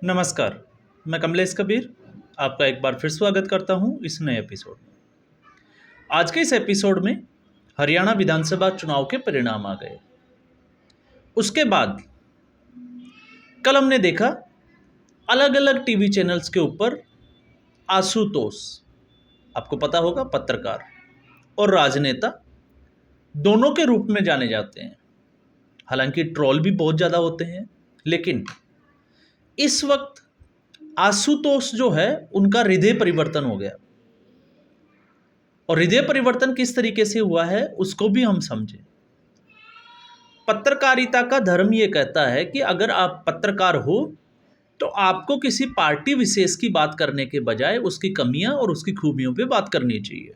नमस्कार, मैं कमलेश कबीर आपका एक बार फिर स्वागत करता हूं इस नए एपिसोड में। आज के इस एपिसोड में हरियाणा विधानसभा चुनाव के परिणाम आ गए। उसके बाद कल हमने देखा अलग अलग टीवी चैनल्स के ऊपर आशुतोष, आपको पता होगा पत्रकार और राजनेता दोनों के रूप में जाने जाते हैं। हालांकि ट्रोल भी बहुत ज़्यादा होते हैं, लेकिन इस वक्त आशुतोष जो है उनका हृदय परिवर्तन हो गया। और हृदय परिवर्तन किस तरीके से हुआ है उसको भी हम समझें। पत्रकारिता का धर्म ये कहता है कि अगर आप पत्रकार हो तो आपको किसी पार्टी विशेष की बात करने के बजाय उसकी कमियां और उसकी खूबियों पे बात करनी चाहिए,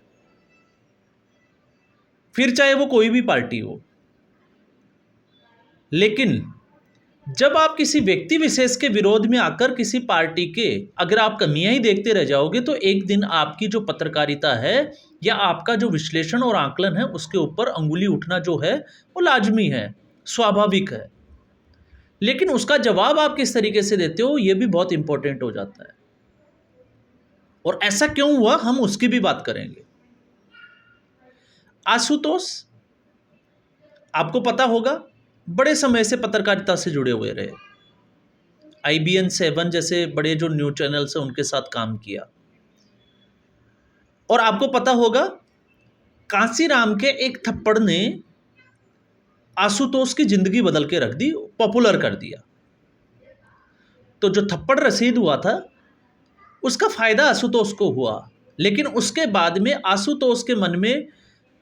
फिर चाहे वो कोई भी पार्टी हो। लेकिन जब आप किसी व्यक्ति विशेष के विरोध में आकर किसी पार्टी के अगर आप कमियां ही देखते रह जाओगे तो एक दिन आपकी जो पत्रकारिता है या आपका जो विश्लेषण और आकलन है उसके ऊपर अंगुली उठना जो है वो लाजमी है, स्वाभाविक है। लेकिन उसका जवाब आप किस तरीके से देते हो ये भी बहुत इंपॉर्टेंट हो जाता है। और ऐसा क्यों हुआ हम उसकी भी बात करेंगे। आशुतोष, आपको पता होगा, बड़े समय से पत्रकारिता से जुड़े हुए रहे। IBN 7 जैसे बड़े जो न्यूज चैनल्स हैं उनके साथ काम किया। और आपको पता होगा कांसीराम के एक थप्पड़ ने आशुतोष की जिंदगी बदल के रख दी, पॉपुलर कर दिया। तो जो थप्पड़ रसीद हुआ था उसका फायदा आशुतोष को हुआ, लेकिन उसके बाद में आशुतोष के मन में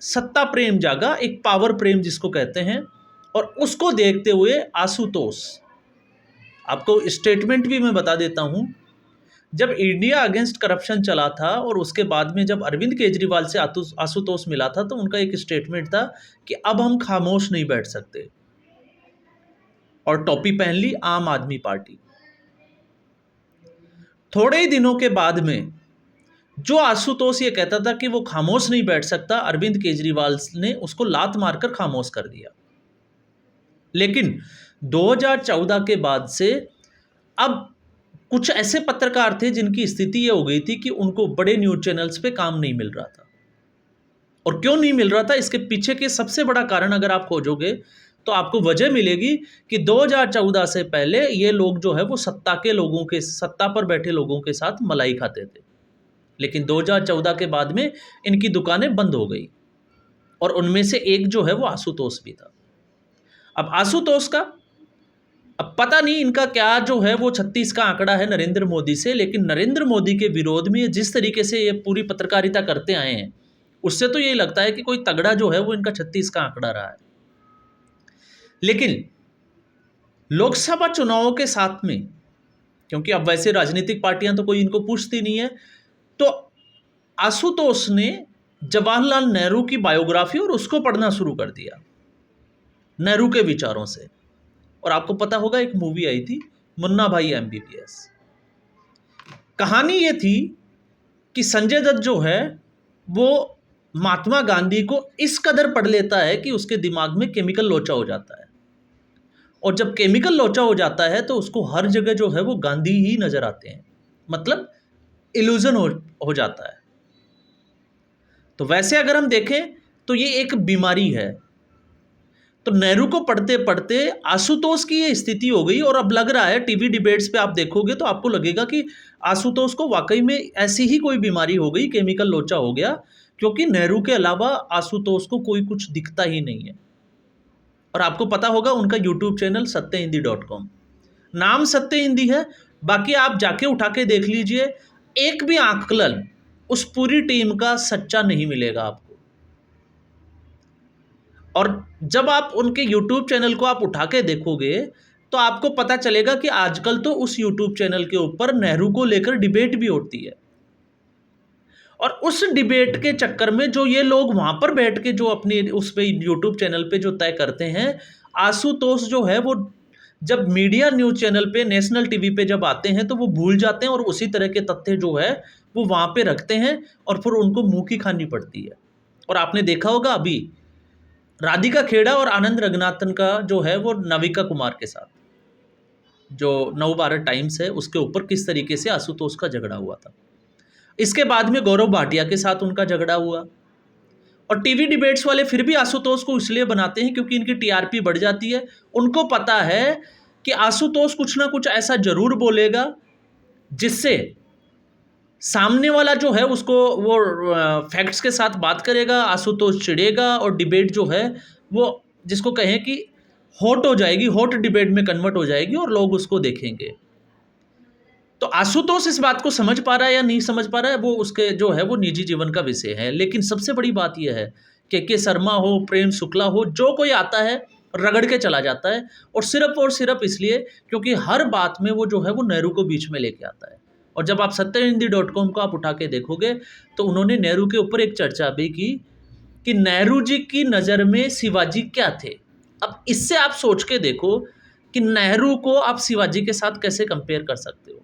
सत्ता प्रेम जागा, एक पावर प्रेम जिसको कहते हैं। और उसको देखते हुए आशुतोष, आपको स्टेटमेंट भी मैं बता देता हूं, जब इंडिया अगेंस्ट करप्शन चला था और उसके बाद में जब अरविंद केजरीवाल से आशुतोष मिला था तो उनका एक स्टेटमेंट था कि अब हम खामोश नहीं बैठ सकते, और टोपी पहन ली आम आदमी पार्टी। थोड़े ही दिनों के बाद में जो आशुतोष ये कहता था कि वो खामोश नहीं बैठ सकता, अरविंद केजरीवाल ने उसको लात मारकर खामोश कर दिया। लेकिन 2014 के बाद से अब कुछ ऐसे पत्रकार थे जिनकी स्थिति ये हो गई थी कि उनको बड़े न्यूज चैनल्स पे काम नहीं मिल रहा था। और क्यों नहीं मिल रहा था, इसके पीछे के सबसे बड़ा कारण अगर आप खोजोगे तो आपको वजह मिलेगी कि 2014 से पहले ये लोग जो है वो सत्ता पर बैठे लोगों के साथ मलाई खाते थे। लेकिन 2014 के बाद में इनकी दुकानें बंद हो गई, और उनमें से एक जो है वो आशुतोष भी था। अब आशुतोष का अब पता नहीं इनका क्या जो है वो 36 का आंकड़ा है नरेंद्र मोदी से, लेकिन नरेंद्र मोदी के विरोध में जिस तरीके से ये पूरी पत्रकारिता करते आए हैं उससे तो ये लगता है कि कोई तगड़ा जो है वो इनका 36 का आंकड़ा रहा है। लेकिन लोकसभा चुनावों के साथ में, क्योंकि अब वैसे राजनीतिक पार्टियां तो कोई इनको पूछती नहीं है, तो आशुतोष ने जवाहरलाल नेहरू की बायोग्राफी और उसको पढ़ना शुरू कर दिया, नेहरू के विचारों से। और आपको पता होगा एक मूवी आई थी मुन्ना भाई MBBS। कहानी ये थी कि संजय दत्त जो है वो महात्मा गांधी को इस कदर पढ़ लेता है कि उसके दिमाग में केमिकल लोचा हो जाता है, और जब केमिकल लोचा हो जाता है तो उसको हर जगह जो है वो गांधी ही नजर आते हैं, मतलब इल्यूजन हो जाता है। तो वैसे अगर हम देखें तो ये एक बीमारी है। तो नेहरू को पढ़ते पढ़ते आशुतोष की ये स्थिति हो गई, और अब लग रहा है टीवी डिबेट्स पे आप देखोगे तो आपको लगेगा कि आशुतोष को वाकई में ऐसी ही कोई बीमारी हो गई, केमिकल लोचा हो गया, क्योंकि नेहरू के अलावा आशुतोष को कोई कुछ दिखता ही नहीं है। और आपको पता होगा उनका यूट्यूब चैनल satyahindi.com, नाम सत्य हिंदी है, बाकी आप जाके उठा के देख लीजिए, एक भी आकलन उस पूरी टीम का सच्चा नहीं मिलेगा आपको। और जब आप उनके यूट्यूब चैनल को आप उठा के देखोगे तो आपको पता चलेगा कि आजकल तो उस यूट्यूब चैनल के ऊपर नेहरू को लेकर डिबेट भी होती है। और उस डिबेट के चक्कर में जो ये लोग वहां पर बैठ के जो अपनी उस पे यूट्यूब चैनल पे जो तय करते हैं, आशुतोष जो है वो जब मीडिया न्यूज चैनल पे नेशनल टीवी पे जब आते हैं तो वो भूल जाते हैं, और उसी तरह के तथ्य जो है वो वहां पे रखते हैं, और फिर उनको मुंह की खानी पड़ती है। और आपने देखा होगा अभी राधिका खेड़ा और आनंद रंगनाथन का जो है वो नाविका कुमार के साथ, जो नवभारत टाइम्स है उसके ऊपर किस तरीके से आशुतोष का झगड़ा हुआ था। इसके बाद में गौरव भाटिया के साथ उनका झगड़ा हुआ, और टीवी डिबेट्स वाले फिर भी आशुतोष को इसलिए बनाते हैं क्योंकि इनकी टीआरपी बढ़ जाती है। उनको पता है कि आशुतोष कुछ ना कुछ ऐसा जरूर बोलेगा जिससे सामने वाला जो है उसको वो फैक्ट्स के साथ बात करेगा, आशुतोष चिढ़ेगा और डिबेट जो है वो जिसको कहें कि हॉट हो जाएगी, हॉट डिबेट में कन्वर्ट हो जाएगी और लोग उसको देखेंगे। तो आशुतोष इस बात को समझ पा रहा है या नहीं समझ पा रहा है वो उसके जो है वो निजी जीवन का विषय है। लेकिन सबसे बड़ी बात यह है कि के शर्मा हो, प्रेम शुक्ला हो, जो कोई आता है रगड़ के चला जाता है, और सिर्फ इसलिए क्योंकि हर बात में वो जो है वो नेहरू को बीच में लेके आता है। और जब आप सत्यहिंदी.com को आप उठा के देखोगे तो उन्होंने नेहरू के ऊपर एक चर्चा भी की कि नेहरू जी की नज़र में शिवाजी क्या थे। अब इससे आप सोच के देखो कि नेहरू को आप शिवाजी के साथ कैसे कंपेयर कर सकते हो।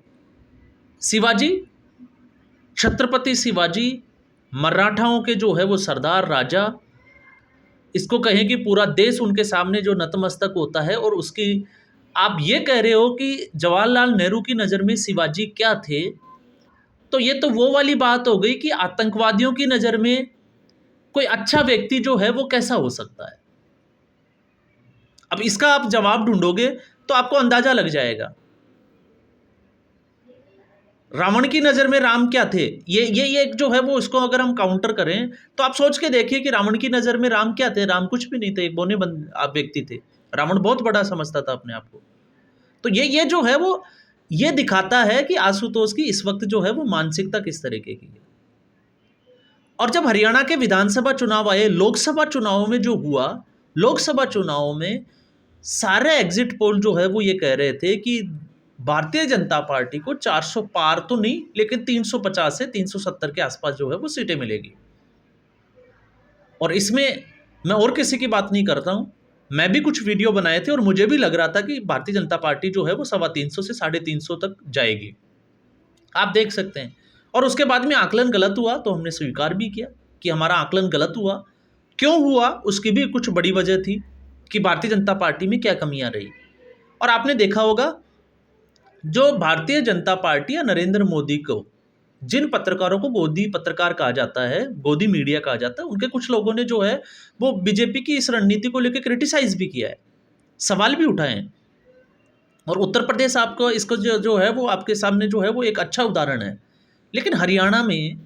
शिवाजी, छत्रपति शिवाजी, मराठाओं के जो है वो सरदार राजा, इसको कहें कि पूरा देश उनके सामने जो नतमस्तक होता है, और उसकी आप ये कह रहे हो कि जवाहरलाल नेहरू की नज़र में शिवाजी क्या थे, तो ये तो वो वाली बात हो गई कि आतंकवादियों की नज़र में कोई अच्छा व्यक्ति जो है वो कैसा हो सकता है। अब इसका आप जवाब ढूंढोगे तो आपको अंदाजा लग जाएगा। रावण की नज़र में राम क्या थे, ये जो है वो इसको अगर हम काउंटर करें तो आप सोच के देखिए कि रावण की नज़र में राम क्या थे। राम कुछ भी नहीं थे, एक बोने बंद आप व्यक्ति थे। रावण बहुत बड़ा समझता था अपने आप को। तो ये जो है वो ये दिखाता है कि आशुतोष की इस वक्त जो है वो मानसिकता किस तरीके की है। और जब हरियाणा के विधानसभा चुनाव आए, लोकसभा चुनाव में जो हुआ, लोकसभा चुनाव में सारे एग्जिट पोल जो है वो ये कह रहे थे कि भारतीय जनता पार्टी को 400 पार तो नहीं लेकिन 350 से 370 के आसपास जो है वो सीटें मिलेगी। और इसमें मैं और किसी की बात नहीं करता हूं, मैं भी कुछ वीडियो बनाए थे और मुझे भी लग रहा था कि भारतीय जनता पार्टी जो है वो 350 से 350 तक जाएगी। आप देख सकते हैं। और उसके बाद में आकलन गलत हुआ तो हमने स्वीकार भी किया कि हमारा आकलन गलत हुआ। क्यों हुआ उसकी भी कुछ बड़ी वजह थी कि भारतीय जनता पार्टी में क्या कमियां रही। और आपने देखा होगा जो भारतीय जनता पार्टी या नरेंद्र मोदी को, जिन पत्रकारों को गोदी पत्रकार कहा जाता है, गोदी मीडिया कहा जाता है, उनके कुछ लोगों ने जो है वो बीजेपी की इस रणनीति को लेकर क्रिटिसाइज भी किया है, सवाल भी उठाए हैं। और उत्तर प्रदेश आपको इसको जो है वो आपके सामने जो है वो एक अच्छा उदाहरण है। लेकिन हरियाणा में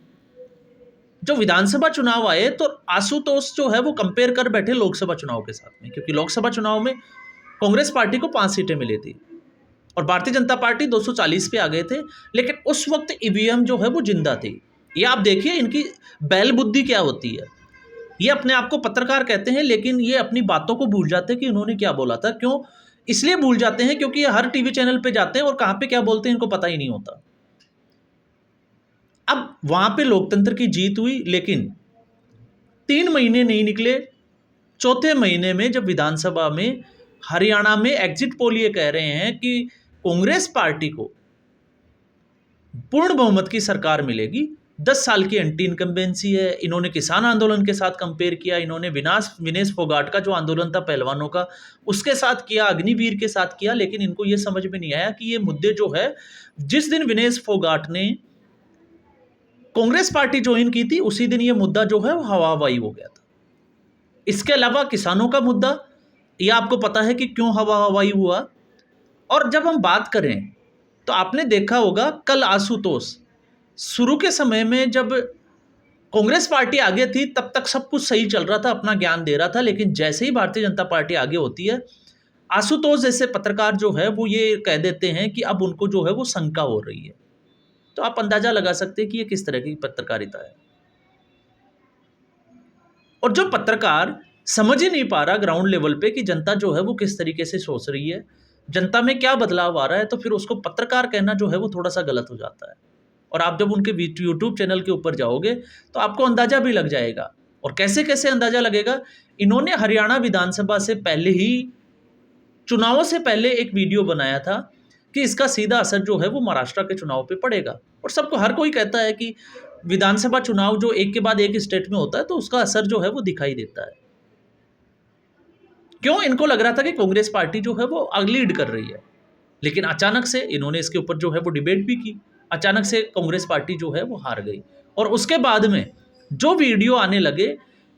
जो विधानसभा चुनाव आए तो आशुतोष जो है वो कंपेयर कर बैठे लोकसभा चुनाव के साथ में, क्योंकि लोकसभा चुनाव में कांग्रेस पार्टी को 5 सीटें मिली थी और भारतीय जनता पार्टी 240 पे आ गए थे। लेकिन उस वक्त ईवीएम जो है वो जिंदा थी। ये आप देखिए इनकी बैल बुद्धि क्या होती है। ये अपने आप को पत्रकार कहते हैं लेकिन ये अपनी बातों को भूल जाते हैं कि उन्होंने क्या बोला था। क्यों इसलिए भूल जाते हैं क्योंकि ये हर टीवी चैनल पे जाते हैं और कहाँ पे क्या बोलते हैं इनको पता ही नहीं होता। अब वहां पे लोकतंत्र की जीत हुई, लेकिन 3 महीने नहीं निकले, चौथे महीने में जब विधानसभा में हरियाणा में एग्जिट पोल ये कह रहे हैं कि कांग्रेस पार्टी को पूर्ण बहुमत की सरकार मिलेगी, 10 साल की एंटी इनकम्बेंसी है। इन्होंने किसान आंदोलन के साथ कंपेयर किया, इन्होंने विनेश फोगाट का जो आंदोलन था पहलवानों का उसके साथ किया, अग्निवीर के साथ किया। लेकिन इनको ये समझ में नहीं आया कि ये मुद्दे जो है, जिस दिन विनेश फोगाट ने कांग्रेस पार्टी ज्वाइन की थी उसी दिन ये मुद्दा जो है वो हवा हवाई हो गया था। इसके अलावा किसानों का मुद्दा, ये आपको पता है कि क्यों हवा हवाई हुआ। और जब हम बात करें तो आपने देखा होगा कल आशुतोष शुरू के समय में जब कांग्रेस पार्टी आगे थी तब तक सब कुछ सही चल रहा था, अपना ज्ञान दे रहा था। लेकिन जैसे ही भारतीय जनता पार्टी आगे होती है, आशुतोष जैसे पत्रकार जो है वो ये कह देते हैं कि अब उनको जो है वो शंका हो रही है। तो आप अंदाजा लगा सकते हैं कि ये किस तरह की पत्रकारिता है। और जो पत्रकार समझ ही नहीं पा रहा ग्राउंड लेवल पे कि जनता जो है वो किस तरीके से सोच रही है, जनता में क्या बदलाव आ रहा है, तो फिर उसको पत्रकार कहना जो है वो थोड़ा सा गलत हो जाता है। और आप जब उनके यूट्यूब चैनल के ऊपर जाओगे तो आपको अंदाजा भी लग जाएगा। और कैसे कैसे अंदाजा लगेगा, इन्होंने हरियाणा विधानसभा से पहले ही, चुनावों से पहले एक वीडियो बनाया था कि इसका सीधा असर जो है वो महाराष्ट्र के चुनाव पे पड़ेगा। और सबको हर कोई कहता है कि विधानसभा चुनाव जो एक के बाद एक स्टेट में होता है तो उसका असर जो है वो दिखाई देता है। क्यों, इनको लग रहा था कि कांग्रेस पार्टी जो है वो लीड कर रही है। लेकिन अचानक से इन्होंने इसके ऊपर जो है वो डिबेट भी की, अचानक से कांग्रेस पार्टी जो है वो हार गई। और उसके बाद में जो वीडियो आने लगे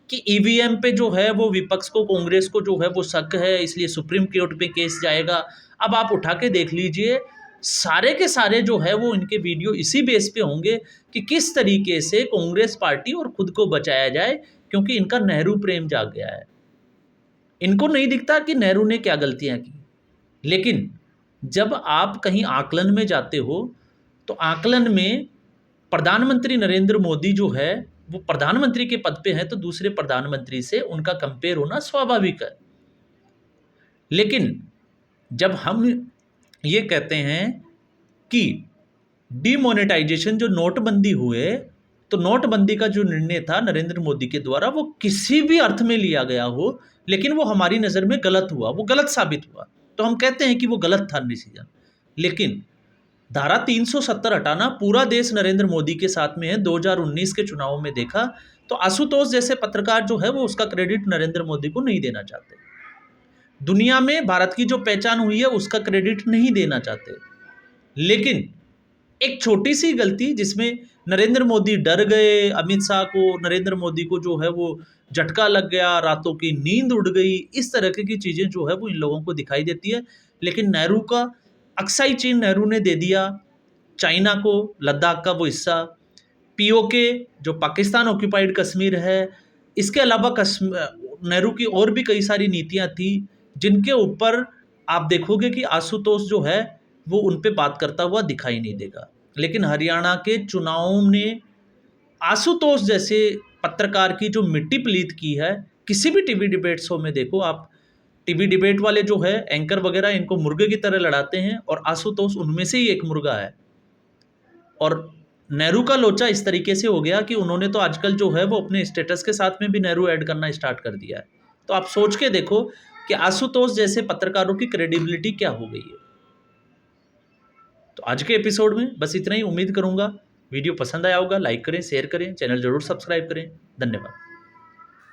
कि ईवीएम पे जो है वो विपक्ष को, कांग्रेस को जो है वो शक है, इसलिए सुप्रीम कोर्ट पे केस जाएगा। अब आप उठा के देख लीजिए, सारे के सारे जो है वो इनके वीडियो इसी बेस पे होंगे कि किस तरीके से कांग्रेस पार्टी और खुद को बचाया जाए, क्योंकि इनका नेहरू प्रेम जाग गया है। इनको नहीं दिखता कि नेहरू ने क्या गलतियां की। लेकिन जब आप कहीं आकलन में जाते हो तो आकलन में प्रधानमंत्री नरेंद्र मोदी जो है वो प्रधानमंत्री के पद पे हैं, तो दूसरे प्रधानमंत्री से उनका कंपेयर होना स्वाभाविक है। लेकिन जब हम ये कहते हैं कि डीमोनेटाइजेशन, जो नोटबंदी हुए, तो नोटबंदी का जो निर्णय था नरेंद्र मोदी के द्वारा, वो किसी भी अर्थ में लिया गया हो लेकिन वो हमारी नज़र में गलत हुआ, वो गलत साबित हुआ, तो हम कहते हैं कि वो गलत था डिसीजन। लेकिन धारा 370 हटाना, पूरा देश नरेंद्र मोदी के साथ में है। 2019 के चुनाव में देखा तो आशुतोष जैसे पत्रकार जो है वो उसका क्रेडिट नरेंद्र मोदी को नहीं देना चाहते। दुनिया में भारत की जो पहचान हुई है उसका क्रेडिट नहीं देना चाहते। लेकिन एक छोटी सी गलती जिसमें नरेंद्र मोदी डर गए, अमित शाह को, नरेंद्र मोदी को जो है वो झटका लग गया, रातों की नींद उड़ गई, इस तरह की चीज़ें जो है वो इन लोगों को दिखाई देती है। लेकिन नेहरू का अक्साई चीन नेहरू ने दे दिया चाइना को, लद्दाख का वो हिस्सा, पीओके जो पाकिस्तान ऑक्यूपाइड कश्मीर है, इसके अलावा नेहरू की और भी कई सारी नीतियां थी जिनके ऊपर आप देखोगे कि आशुतोष जो है वो उन पे बात करता हुआ दिखाई नहीं देगा। लेकिन हरियाणा के चुनाव ने आशुतोष जैसे पत्रकार की जो मिट्टी पलीत की है, किसी भी टीवी डिबेट शो में देखो आप, टीवी डिबेट वाले जो है एंकर वगैरह इनको मुर्गे की तरह लड़ाते हैं और आशुतोष उनमें से ही एक मुर्गा है। और नेहरू का लोचा इस तरीके से हो गया कि उन्होंने तो आजकल जो है वो अपने स्टेटस के साथ में भी नेहरू ऐड करना स्टार्ट कर दिया है। तो आप सोच के देखो कि आशुतोष जैसे पत्रकारों की क्रेडिबिलिटी क्या हो गई है। तो आज के एपिसोड में बस इतना ही। उम्मीद करूंगा वीडियो पसंद आया होगा। लाइक करें, शेयर करें, चैनल जरूर सब्सक्राइब करें। धन्यवाद।